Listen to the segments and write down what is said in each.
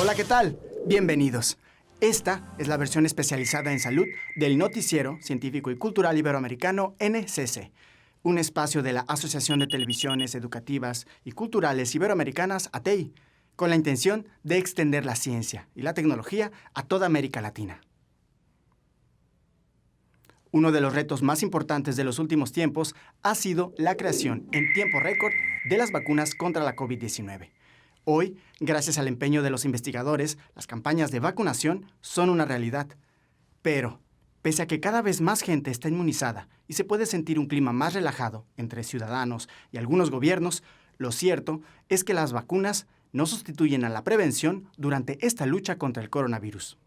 Hola, ¿qué tal? Bienvenidos. Esta es la versión especializada en salud del noticiero científico y cultural iberoamericano NCC, un espacio de la Asociación de Televisiones Educativas y Culturales Iberoamericanas, ATEI, con la intención de extender la ciencia y la tecnología a toda América Latina. Uno de los retos más importantes de los últimos tiempos ha sido la creación en tiempo récord de las vacunas contra la COVID-19. Hoy, gracias al empeño de los investigadores, las campañas de vacunación son una realidad. Pero, pese a que cada vez más gente está inmunizada y se puede sentir un clima más relajado entre ciudadanos y algunos gobiernos, lo cierto es que las vacunas no sustituyen a la prevención durante esta lucha contra el coronavirus.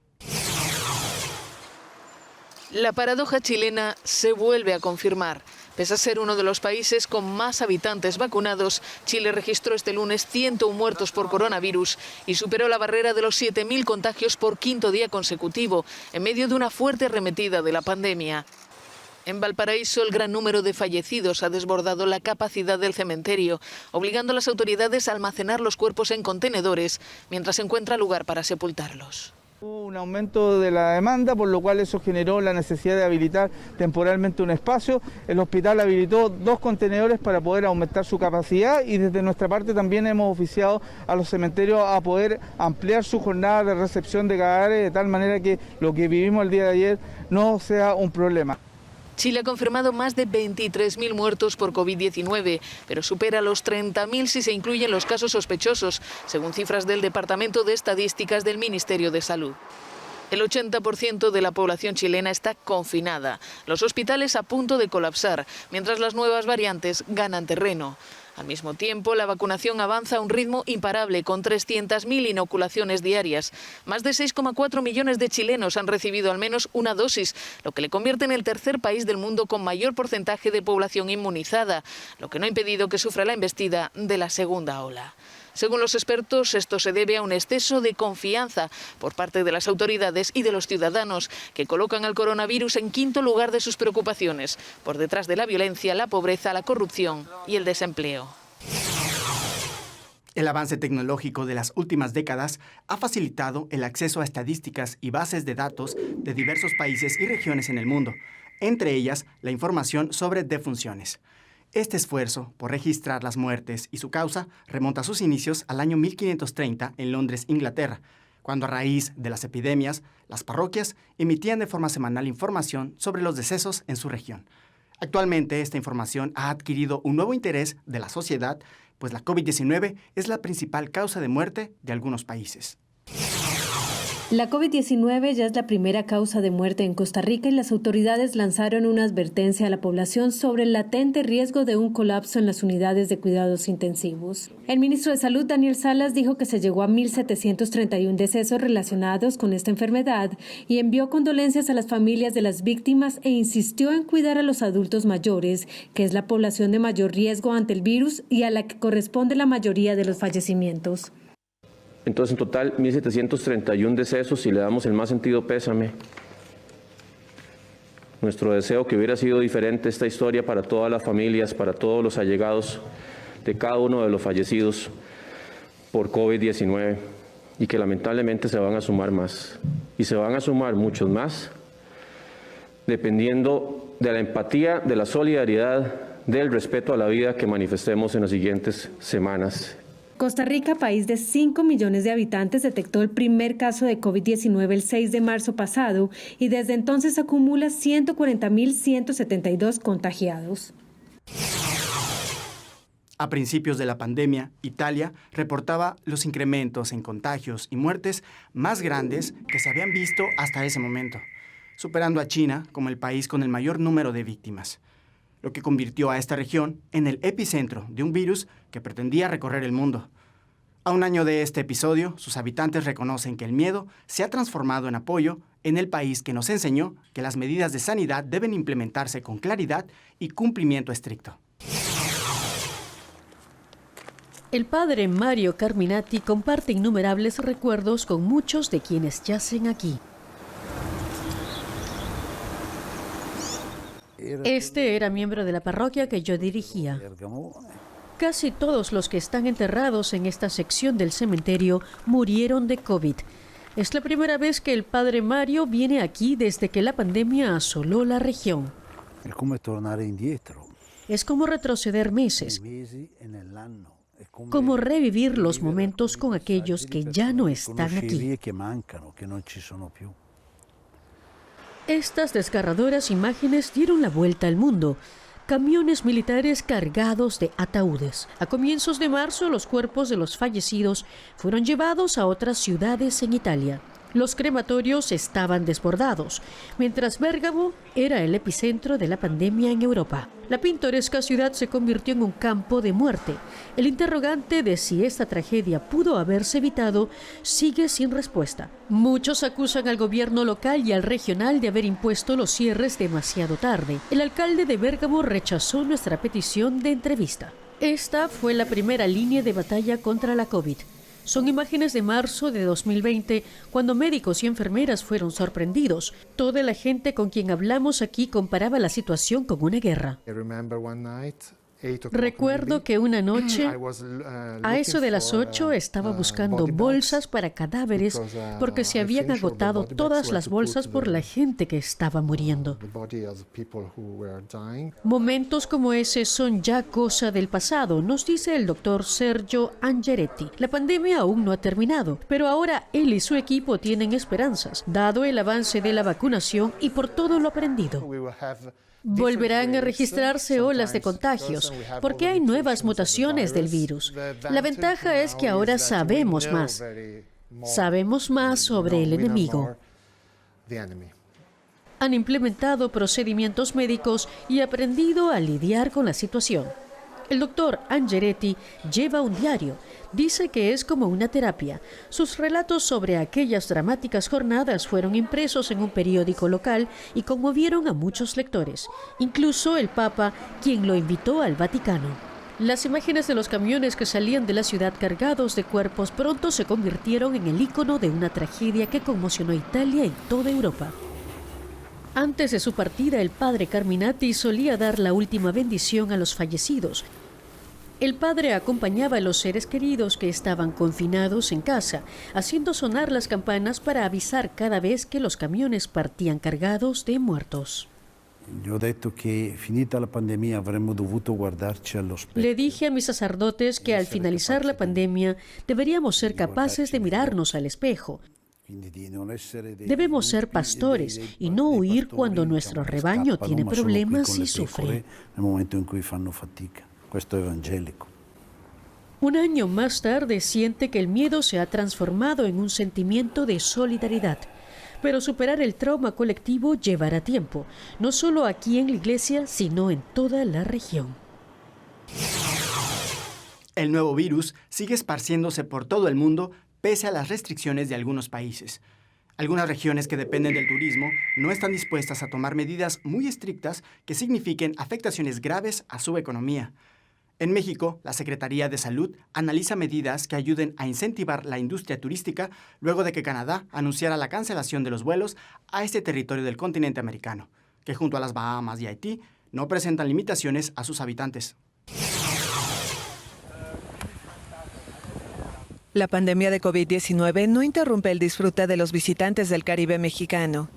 La paradoja chilena se vuelve a confirmar. Pese a ser uno de los países con más habitantes vacunados, Chile registró este lunes 101 muertos por coronavirus y superó la barrera de los 7.000 contagios por quinto día consecutivo, en medio de una fuerte arremetida de la pandemia. En Valparaíso, el gran número de fallecidos ha desbordado la capacidad del cementerio, obligando a las autoridades a almacenar los cuerpos en contenedores mientras se encuentra lugar para sepultarlos. Hubo un aumento de la demanda, por lo cual eso generó la necesidad de habilitar temporalmente un espacio. El hospital habilitó 2 contenedores para poder aumentar su capacidad y desde nuestra parte también hemos oficiado a los cementerios a poder ampliar su jornada de recepción de cadáveres de tal manera que lo que vivimos el día de ayer no sea un problema. Chile ha confirmado más de 23.000 muertos por COVID-19, pero supera los 30.000 si se incluyen los casos sospechosos, según cifras del Departamento de Estadísticas del Ministerio de Salud. El 80% de la población chilena está confinada, los hospitales a punto de colapsar, mientras las nuevas variantes ganan terreno. Al mismo tiempo, la vacunación avanza a un ritmo imparable, con 300.000 inoculaciones diarias. Más de 6,4 millones de chilenos han recibido al menos una dosis, lo que le convierte en el tercer país del mundo con mayor porcentaje de población inmunizada, lo que no ha impedido que sufra la embestida de la segunda ola. Según los expertos, esto se debe a un exceso de confianza por parte de las autoridades y de los ciudadanos, que colocan al coronavirus en quinto lugar de sus preocupaciones, por detrás de la violencia, la pobreza, la corrupción y el desempleo. El avance tecnológico de las últimas décadas ha facilitado el acceso a estadísticas y bases de datos de diversos países y regiones en el mundo, entre ellas la información sobre defunciones. Este esfuerzo por registrar las muertes y su causa remonta a sus inicios al año 1530 en Londres, Inglaterra, cuando a raíz de las epidemias, las parroquias emitían de forma semanal información sobre los decesos en su región. Actualmente, esta información ha adquirido un nuevo interés de la sociedad, pues la COVID-19 es la principal causa de muerte de algunos países. La COVID-19 ya es la primera causa de muerte en Costa Rica y las autoridades lanzaron una advertencia a la población sobre el latente riesgo de un colapso en las unidades de cuidados intensivos. El ministro de Salud, Daniel Salas, dijo que se llegó a 1.731 decesos relacionados con esta enfermedad y envió condolencias a las familias de las víctimas e insistió en cuidar a los adultos mayores, que es la población de mayor riesgo ante el virus y a la que corresponde la mayoría de los fallecimientos. Entonces, en total, 1.731 decesos y le damos el más sentido pésame. Nuestro deseo que hubiera sido diferente esta historia para todas las familias, para todos los allegados de cada uno de los fallecidos por COVID-19 y que lamentablemente se van a sumar más. Y se van a sumar muchos más, dependiendo de la empatía, de la solidaridad, del respeto a la vida que manifestemos en las siguientes semanas. Costa Rica, país de 5 millones de habitantes, detectó el primer caso de COVID-19 el 6 de marzo pasado y desde entonces acumula 140.172 contagiados. A principios de la pandemia, Italia reportaba los incrementos en contagios y muertes más grandes que se habían visto hasta ese momento, superando a China como el país con el mayor número de víctimas, lo que convirtió a esta región en el epicentro de un virus que pretendía recorrer el mundo. A un año de este episodio, sus habitantes reconocen que el miedo se ha transformado en apoyo en el país que nos enseñó que las medidas de sanidad deben implementarse con claridad y cumplimiento estricto. El padre Mario Carminati comparte innumerables recuerdos con muchos de quienes yacen aquí. Este era miembro de la parroquia que yo dirigía. Casi todos los que están enterrados en esta sección del cementerio murieron de COVID. Es la primera vez que el padre Mario viene aquí desde que la pandemia asoló la región. Es como retroceder meses, como revivir los momentos con aquellos que ya no están aquí. Estas desgarradoras imágenes dieron la vuelta al mundo. Camiones militares cargados de ataúdes. A comienzos de marzo, los cuerpos de los fallecidos fueron llevados a otras ciudades en Italia. Los crematorios estaban desbordados, mientras Bérgamo era el epicentro de la pandemia en Europa. La pintoresca ciudad se convirtió en un campo de muerte. El interrogante de si esta tragedia pudo haberse evitado sigue sin respuesta. Muchos acusan al gobierno local y al regional de haber impuesto los cierres demasiado tarde. El alcalde de Bérgamo rechazó nuestra petición de entrevista. Esta fue la primera línea de batalla contra la COVID. Son imágenes de marzo de 2020, cuando médicos y enfermeras fueron sorprendidos. Toda la gente con quien hablamos aquí comparaba la situación con una guerra. Recuerdo que una noche, a eso de las 8, estaba buscando bolsas para cadáveres porque se habían agotado todas las bolsas por la gente que estaba muriendo. Momentos como ese son ya cosa del pasado, nos dice el doctor Sergio Angeretti. La pandemia aún no ha terminado, pero ahora él y su equipo tienen esperanzas, dado el avance de la vacunación y por todo lo aprendido. Volverán a registrarse olas de contagios porque hay nuevas mutaciones del virus. La ventaja es que ahora sabemos más. Sabemos más sobre el enemigo. Han implementado procedimientos médicos y aprendido a lidiar con la situación. El doctor Angeretti lleva un diario. Dice que es como una terapia. Sus relatos sobre aquellas dramáticas jornadas fueron impresos en un periódico local y conmovieron a muchos lectores, incluso el Papa, quien lo invitó al Vaticano. Las imágenes de los camiones que salían de la ciudad cargados de cuerpos pronto se convirtieron en el ícono de una tragedia que conmocionó a Italia y toda Europa. Antes de su partida, el padre Carminati solía dar la última bendición a los fallecidos. El padre acompañaba a los seres queridos que estaban confinados en casa, haciendo sonar las campanas para avisar cada vez que los camiones partían cargados de muertos. Le dije a mis sacerdotes que al finalizar la pandemia deberíamos ser capaces de mirarnos al espejo. Debemos ser pastores y no huir cuando nuestro rebaño tiene problemas y sufre. Un año más tarde siente que el miedo se ha transformado en un sentimiento de solidaridad. Pero superar el trauma colectivo llevará tiempo, no solo aquí en la iglesia, sino en toda la región. El nuevo virus sigue esparciéndose por todo el mundo pese a las restricciones de algunos países. Algunas regiones que dependen del turismo no están dispuestas a tomar medidas muy estrictas que signifiquen afectaciones graves a su economía. En México, la Secretaría de Salud analiza medidas que ayuden a incentivar la industria turística luego de que Canadá anunciara la cancelación de los vuelos a este territorio del continente americano, que junto a las Bahamas y Haití no presentan limitaciones a sus habitantes. La pandemia de COVID-19 no interrumpe el disfrute de los visitantes del Caribe mexicano.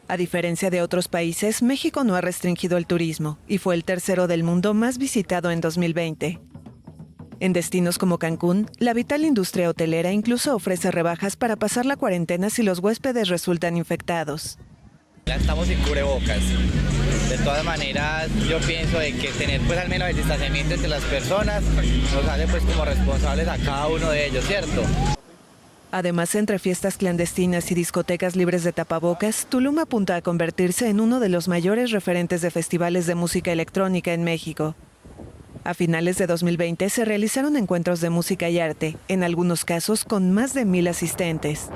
A diferencia de otros países, México no ha restringido el turismo y fue el tercero del mundo más visitado en 2020. En destinos como Cancún, la vital industria hotelera incluso ofrece rebajas para pasar la cuarentena si los huéspedes resultan infectados. Ya estamos sin cubrebocas. De todas maneras, yo pienso de que tener pues al menos el distanciamiento entre las personas nos hace pues como responsables a cada uno de ellos, ¿cierto? Además, entre fiestas clandestinas y discotecas libres de tapabocas, Tulum apunta a convertirse en uno de los mayores referentes de festivales de música electrónica en México. A finales de 2020 se realizaron encuentros de música y arte, en algunos casos con más de 1,000 asistentes.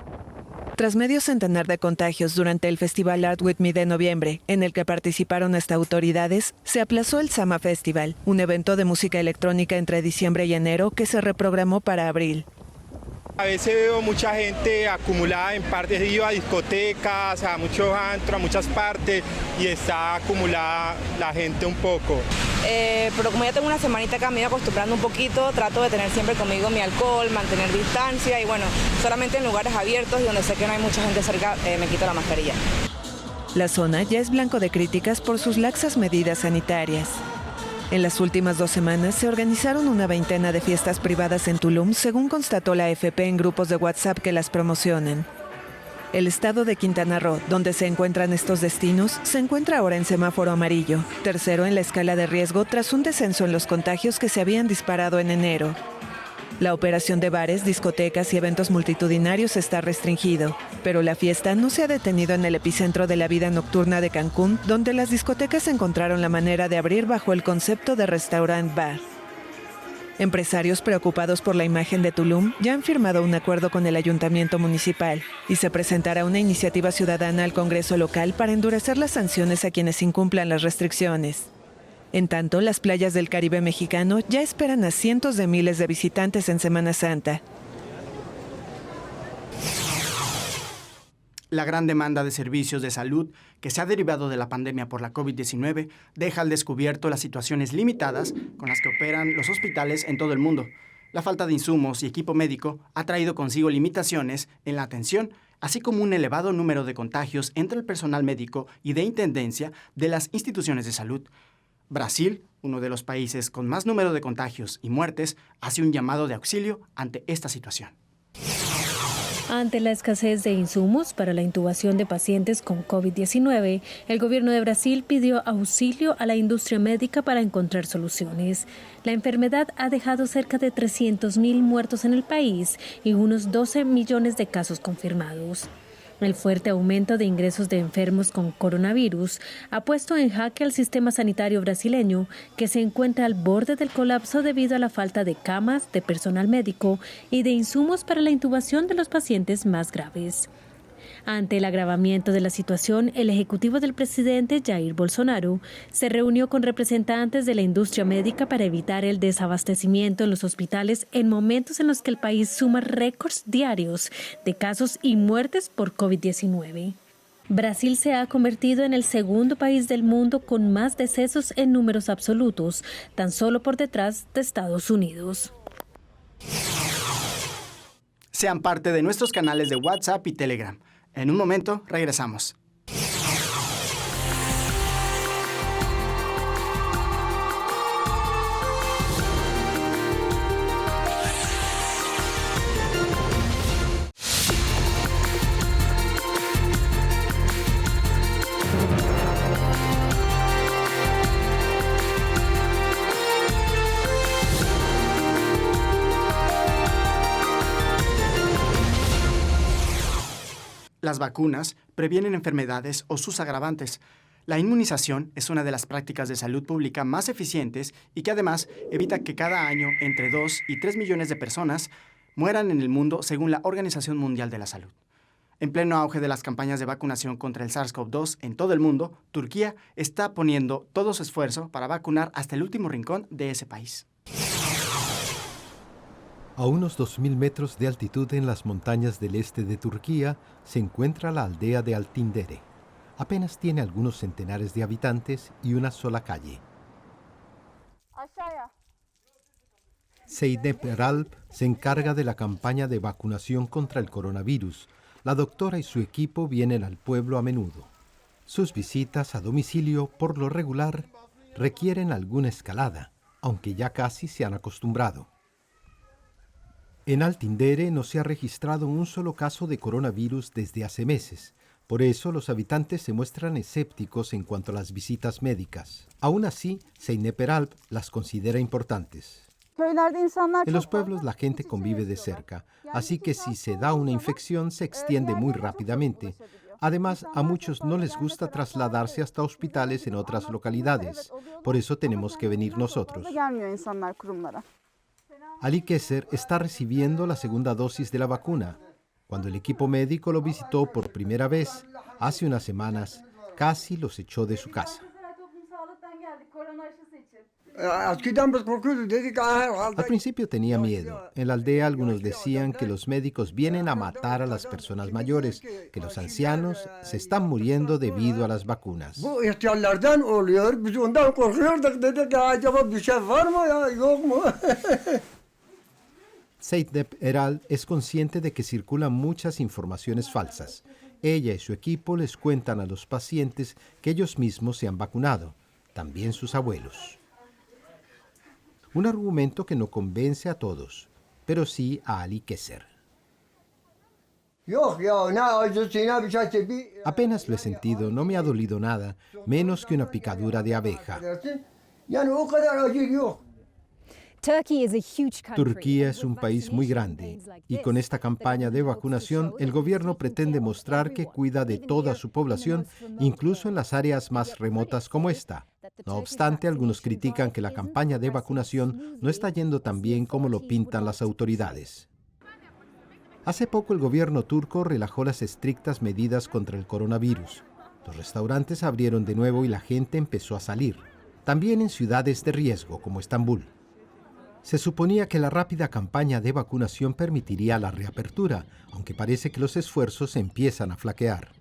Tras medio centenar de contagios durante el Festival Art With Me de noviembre, en el que participaron hasta autoridades, se aplazó el Sama Festival, un evento de música electrónica entre diciembre y enero que se reprogramó para abril. A veces veo mucha gente acumulada en partes, he ido a discotecas, a muchos antros, a muchas partes y está acumulada la gente un poco. Pero como ya tengo una semanita acá, me he ido acostumbrando un poquito, trato de tener siempre conmigo mi alcohol, mantener distancia y bueno, solamente en lugares abiertos y donde sé que no hay mucha gente cerca, me quito la mascarilla. La zona ya es blanco de críticas por sus laxas medidas sanitarias. En las últimas 2 semanas se organizaron una veintena de fiestas privadas en Tulum, según constató la AFP en grupos de WhatsApp que las promocionan. El estado de Quintana Roo, donde se encuentran estos destinos, se encuentra ahora en semáforo amarillo, tercero en la escala de riesgo tras un descenso en los contagios que se habían disparado en enero. La operación de bares, discotecas y eventos multitudinarios está restringido, pero la fiesta no se ha detenido en el epicentro de la vida nocturna de Cancún, donde las discotecas encontraron la manera de abrir bajo el concepto de restaurant bar. Empresarios preocupados por la imagen de Tulum ya han firmado un acuerdo con el ayuntamiento municipal y se presentará una iniciativa ciudadana al Congreso local para endurecer las sanciones a quienes incumplan las restricciones. En tanto, las playas del Caribe mexicano ya esperan a cientos de miles de visitantes en Semana Santa. La gran demanda de servicios de salud que se ha derivado de la pandemia por la COVID-19 deja al descubierto las situaciones limitadas con las que operan los hospitales en todo el mundo. La falta de insumos y equipo médico ha traído consigo limitaciones en la atención, así como un elevado número de contagios entre el personal médico y de intendencia de las instituciones de salud. Brasil, uno de los países con más número de contagios y muertes, hace un llamado de auxilio ante esta situación. Ante la escasez de insumos para la intubación de pacientes con COVID-19, el gobierno de Brasil pidió auxilio a la industria médica para encontrar soluciones. La enfermedad ha dejado cerca de 300.000 muertos en el país y unos 12 millones de casos confirmados. El fuerte aumento de ingresos de enfermos con coronavirus ha puesto en jaque al sistema sanitario brasileño, que se encuentra al borde del colapso debido a la falta de camas, de personal médico y de insumos para la intubación de los pacientes más graves. Ante el agravamiento de la situación, el ejecutivo del presidente Jair Bolsonaro se reunió con representantes de la industria médica para evitar el desabastecimiento en los hospitales en momentos en los que el país suma récords diarios de casos y muertes por COVID-19. Brasil se ha convertido en el segundo país del mundo con más decesos en números absolutos, tan solo por detrás de Estados Unidos. Sean parte de nuestros canales de WhatsApp y Telegram. En un momento, regresamos. Las vacunas previenen enfermedades o sus agravantes. La inmunización es una de las prácticas de salud pública más eficientes y que además evita que cada año entre 2 y 3 millones de personas mueran en el mundo según la Organización Mundial de la Salud. En pleno auge de las campañas de vacunación contra el SARS-CoV-2 en todo el mundo, Turquía está poniendo todo su esfuerzo para vacunar hasta el último rincón de ese país. A unos 2.000 metros de altitud en las montañas del este de Turquía se encuentra la aldea de Altindere. Apenas tiene algunos centenares de habitantes y una sola calle. Zeynep Eralp se encarga de la campaña de vacunación contra el coronavirus. La doctora y su equipo vienen al pueblo a menudo. Sus visitas a domicilio, por lo regular, requieren alguna escalada, aunque ya casi se han acostumbrado. En Altindere no se ha registrado un solo caso de coronavirus desde hace meses. Por eso los habitantes se muestran escépticos en cuanto a las visitas médicas. Aún así, Zeynep Eralp las considera importantes. En los pueblos la gente convive de cerca, así que si se da una infección se extiende muy rápidamente. Además, a muchos no les gusta trasladarse hasta hospitales en otras localidades. Por eso tenemos que venir nosotros. Ali Keser está recibiendo la segunda dosis de la vacuna. Cuando el equipo médico lo visitó por primera vez, hace unas semanas, casi los echó de su casa. Al principio tenía miedo. En la aldea algunos decían que los médicos vienen a matar a las personas mayores, que los ancianos se están muriendo debido a las vacunas. Zeynep Eral es consciente de que circulan muchas informaciones falsas. Ella y su equipo les cuentan a los pacientes que ellos mismos se han vacunado, también sus abuelos. Un argumento que no convence a todos, pero sí a Ali Keser. Apenas lo he sentido, no me ha dolido nada, menos que una picadura de abeja. Turquía es un país muy grande y con esta campaña de vacunación el gobierno pretende mostrar que cuida de toda su población, incluso en las áreas más remotas como esta. No obstante, algunos critican que la campaña de vacunación no está yendo tan bien como lo pintan las autoridades. Hace poco el gobierno turco relajó las estrictas medidas contra el coronavirus. Los restaurantes abrieron de nuevo y la gente empezó a salir, también en ciudades de riesgo como Estambul. Se suponía que la rápida campaña de vacunación permitiría la reapertura, aunque parece que los esfuerzos empiezan a flaquear.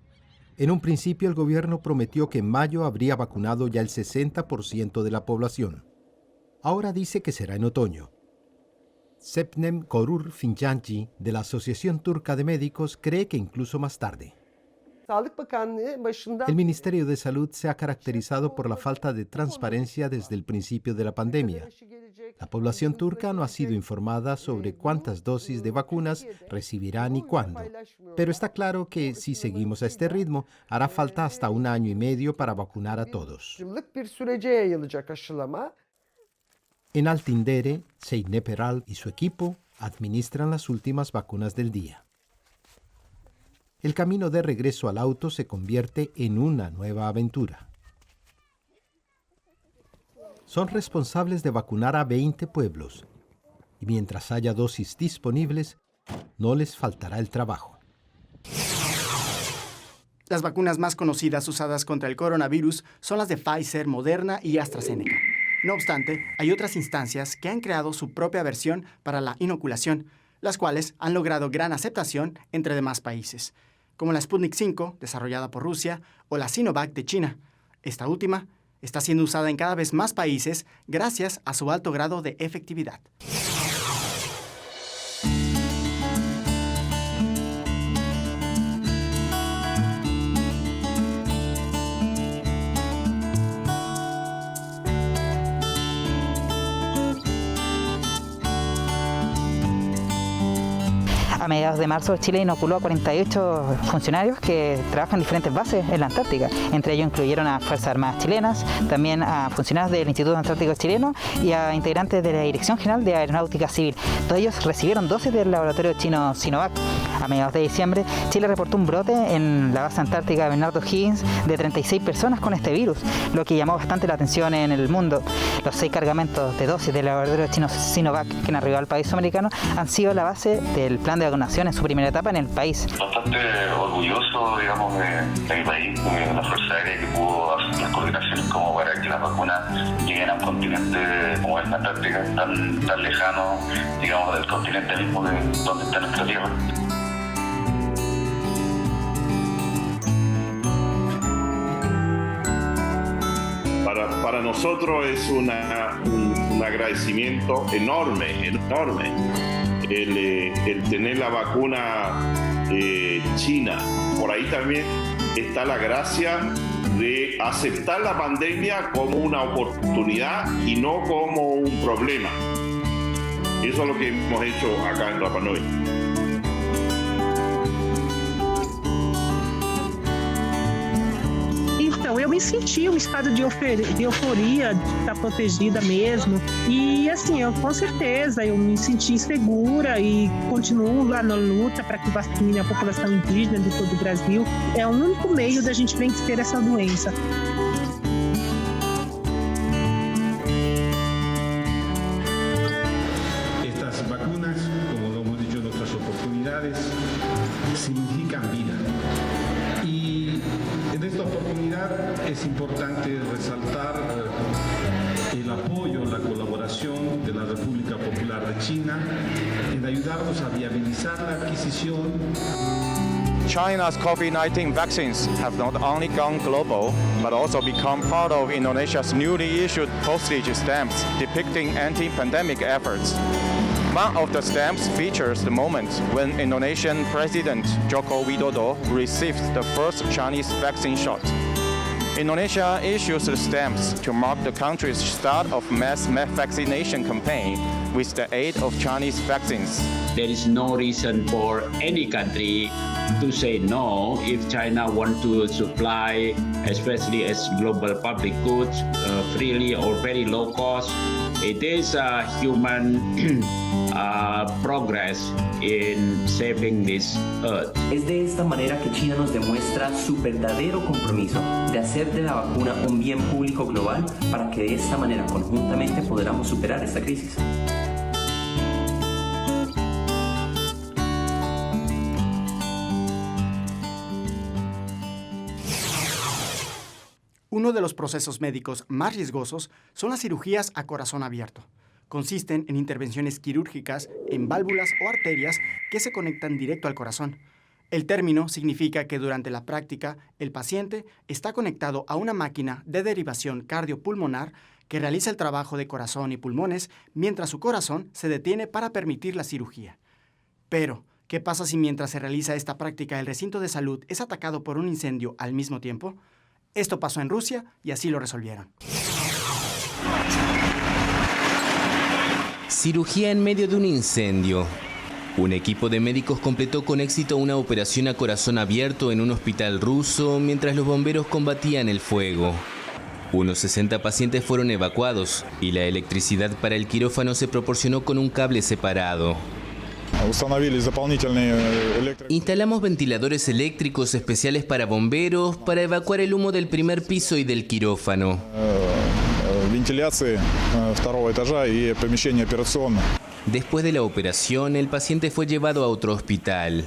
En un principio el gobierno prometió que en mayo habría vacunado ya el 60% de la población. Ahora dice que será en otoño. Sepnem Korur Fincanci, de la Asociación Turca de Médicos, cree que incluso más tarde. El Ministerio de Salud se ha caracterizado por la falta de transparencia desde el principio de la pandemia. La población turca no ha sido informada sobre cuántas dosis de vacunas recibirán y cuándo. Pero está claro que si seguimos a este ritmo, hará falta hasta 1 año y medio para vacunar a todos. En Altindere, Zeynep Eral y su equipo administran las últimas vacunas del día. El camino de regreso al auto se convierte en una nueva aventura. Son responsables de vacunar a 20 pueblos y mientras haya dosis disponibles, no les faltará el trabajo. Las vacunas más conocidas usadas contra el coronavirus son las de Pfizer, Moderna y AstraZeneca. No obstante, hay otras instancias que han creado su propia versión para la inoculación, las cuales han logrado gran aceptación entre demás países, como la Sputnik V, desarrollada por Rusia, o la Sinovac de China. Esta última está siendo usada en cada vez más países gracias a su alto grado de efectividad. A mediados de marzo, Chile inoculó a 48 funcionarios que trabajan en diferentes bases en la Antártica. Entre ellos incluyeron a Fuerzas Armadas chilenas, también a funcionarios del Instituto Antártico Chileno y a integrantes de la Dirección General de Aeronáutica Civil. Todos ellos recibieron dosis del laboratorio chino Sinovac. A mediados de diciembre, Chile reportó un brote en la base antártica de Bernardo Higgins de 36 personas con este virus, lo que llamó bastante la atención en el mundo. Los 6 cargamentos de dosis del laboratorio chino Sinovac que han arribado al país sudamericano han sido la base del plan de vacunación en su primera etapa en el país. Bastante orgulloso, digamos, de mi país, de la Fuerza Aérea que pudo hacer las coordinaciones como para que las vacunas lleguen a un continente como es la Antártica, tan lejano, digamos, del continente mismo donde está nuestra tierra. Para nosotros es un agradecimiento enorme el tener la vacuna china. Por ahí también está la gracia de aceptar la pandemia como una oportunidad y no como un problema. Eso es lo que hemos hecho acá en Rapa Nui. Então, eu me senti um estado de euforia, de estar protegida mesmo. E assim, com certeza, eu me senti segura e continuo lá na luta para que vacine a população indígena de todo o Brasil. É o único meio da gente vencer essa doença. Estas vacunas, como lo hemos dicho en otras oportunidades, significan vida. Y en esta oportunidad es importante resaltar el apoyo, la colaboración de la República Popular de China en ayudarnos a viabilizar la adquisición. China's COVID-19 vaccines have not only gone global, but also become part of Indonesia's newly issued postage stamps depicting anti-pandemic efforts. One of the stamps features the moment when Indonesian President Joko Widodo received the first Chinese vaccine shot. Indonesia issues the stamps to mark the country's start of mass vaccination campaign with the aid of Chinese vaccines. There is no reason for any country to say no if China wants to supply, especially as global public goods, freely or very low cost. It is a human progress in saving this earth. Es de esta manera que China nos demuestra su verdadero compromiso de hacer de la vacuna un bien público global para que de esta manera conjuntamente podamos superar esta crisis. Uno de los procesos médicos más riesgosos son las cirugías a corazón abierto. Consisten en intervenciones quirúrgicas en válvulas o arterias que se conectan directo al corazón. El término significa que durante la práctica, el paciente está conectado a una máquina de derivación cardiopulmonar que realiza el trabajo de corazón y pulmones mientras su corazón se detiene para permitir la cirugía. Pero, ¿qué pasa si mientras se realiza esta práctica el recinto de salud es atacado por un incendio al mismo tiempo? Esto pasó en Rusia y así lo resolvieron. Cirugía en medio de un incendio. Un equipo de médicos completó con éxito una operación a corazón abierto en un hospital ruso mientras los bomberos combatían el fuego. Unos 60 pacientes fueron evacuados y la electricidad para el quirófano se proporcionó con un cable separado. Instalamos ventiladores eléctricos especiales para bomberos para evacuar el humo del primer piso y del quirófano. Después de la operación, el paciente fue llevado a otro hospital.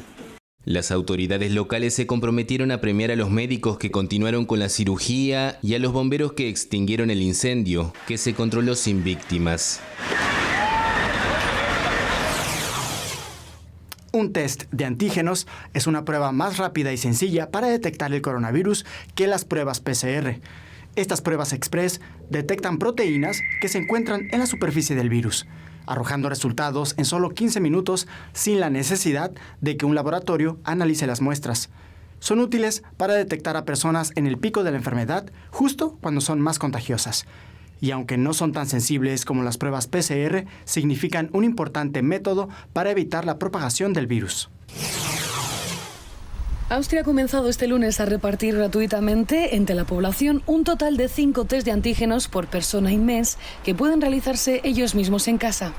Las autoridades locales se comprometieron a premiar a los médicos que continuaron con la cirugía y a los bomberos que extinguieron el incendio, que se controló sin víctimas. Un test de antígenos es una prueba más rápida y sencilla para detectar el coronavirus que las pruebas PCR. Estas pruebas express detectan proteínas que se encuentran en la superficie del virus, arrojando resultados en solo 15 minutos sin la necesidad de que un laboratorio analice las muestras. Son útiles para detectar a personas en el pico de la enfermedad justo cuando son más contagiosas. Y aunque no son tan sensibles como las pruebas PCR, significan un importante método para evitar la propagación del virus. Austria ha comenzado este lunes a repartir gratuitamente entre la población un total de 5 test de antígenos por persona y mes que pueden realizarse ellos mismos en casa.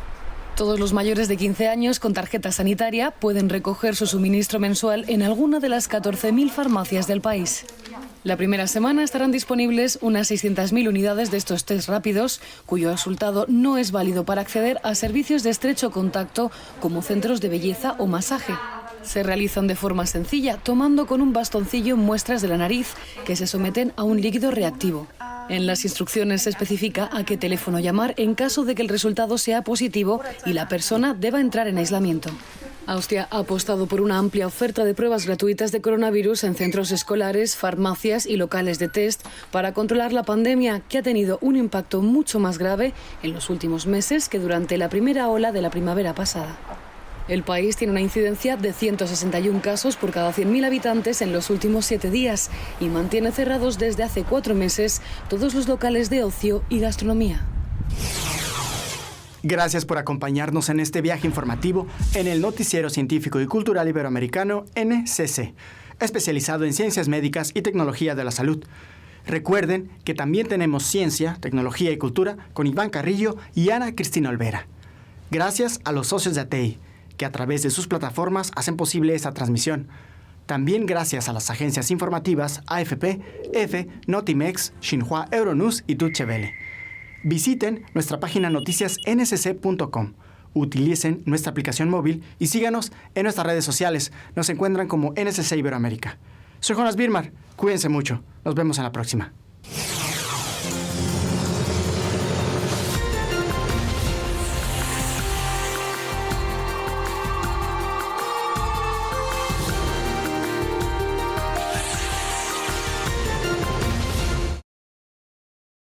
Todos los mayores de 15 años con tarjeta sanitaria pueden recoger su suministro mensual en alguna de las 14.000 farmacias del país. La primera semana estarán disponibles unas 600.000 unidades de estos test rápidos, cuyo resultado no es válido para acceder a servicios de estrecho contacto como centros de belleza o masaje. Se realizan de forma sencilla, tomando con un bastoncillo muestras de la nariz que se someten a un líquido reactivo. En las instrucciones se especifica a qué teléfono llamar en caso de que el resultado sea positivo y la persona deba entrar en aislamiento. Austria ha apostado por una amplia oferta de pruebas gratuitas de coronavirus en centros escolares, farmacias y locales de test para controlar la pandemia, que ha tenido un impacto mucho más grave en los últimos meses que durante la primera ola de la primavera pasada. El país tiene una incidencia de 161 casos por cada 100.000 habitantes en los últimos 7 días y mantiene cerrados desde hace 4 meses todos los locales de ocio y gastronomía. Gracias por acompañarnos en este viaje informativo en el Noticiero Científico y Cultural Iberoamericano NCC, especializado en ciencias médicas y tecnología de la salud. Recuerden que también tenemos ciencia, tecnología y cultura con Iván Carrillo y Ana Cristina Olvera. Gracias a los socios de ATEI, que a través de sus plataformas hacen posible esta transmisión. También gracias a las agencias informativas AFP, EFE, Notimex, Xinhua Euronews y Deutsche Welle. Visiten nuestra página noticiasncc.com. Utilicen nuestra aplicación móvil y síganos en nuestras redes sociales. Nos encuentran como NCC Iberoamérica. Soy Jonas Birmar. Cuídense mucho. Nos vemos en la próxima.